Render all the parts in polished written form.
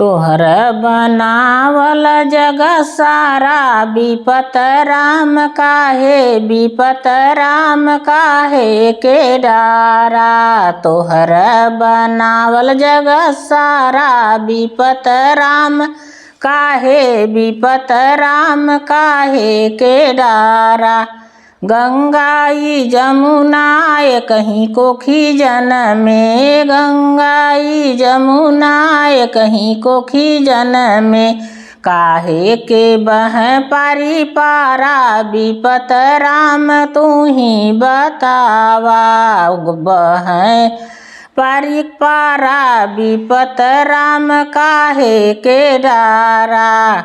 तोहर बनावल जग सारा विपत राम काहे विपत राम काहे के डारा। तोहर बनावल जग सारा विपत राम काहे विपत राम काहे के डारा। गंगाई जमुनाय कहीं कोखी जन में गंगाई जमुनाय कहीं कोखी जन में काहे के बह पारी पारा विपत राम तू ही बतावा। बह पारी पारा विपत राम काहे के डारा।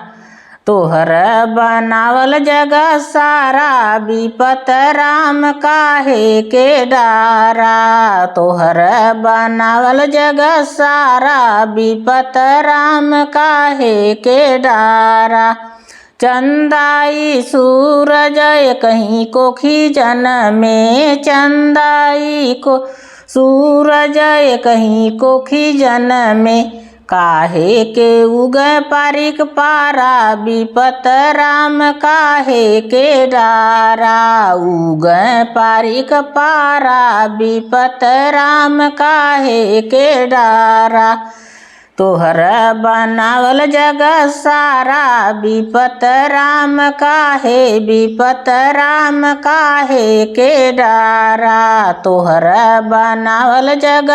तोहर बनावल जग सारा विपत राम काहे के डारा। तोहर बनावल जग सारा विपत राम काहे के डारा। चंदाई सूरज कहीं कोखी जन में चंदाई को सूरज कहीं कोखी जन में काहे के उग पारिक पारा विपत राम काहे के डारा। उग पारिक पारा विपत राम काहे के डारा। तोहर बनावल जग सारा विपत राम काहे विपत राम काहे के डारा। तोहर बनावल जग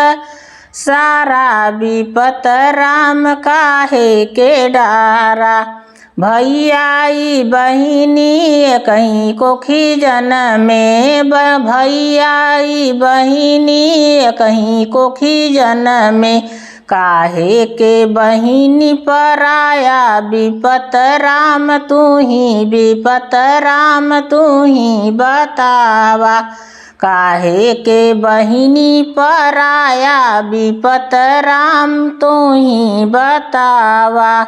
सारा विपत राम काहे के डारा। भैयाई बहिनी कहीं कोखी जन में भैयाई बहिनी कहीं कोखी जन में काहे के बहिनी पराया विपत राम तू ही विपत राम तू ही बतावा। काहे के बहिनी पराया विपत राम तू ही बतावा।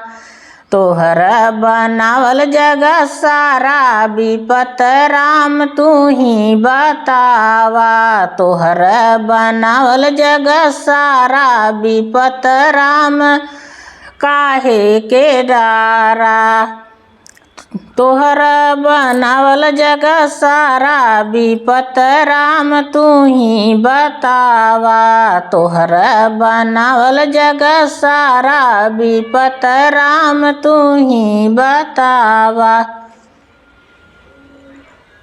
तोहर बनावल जग सारा विपत राम तू ही बतावा। तोहर बनावल जग सारा विपत राम काहे के डारा। तोहर बनावल जग सारा विपत राम तू ही बतावा। तोहर बनावल जग सारा विपत राम तू ही बतावा।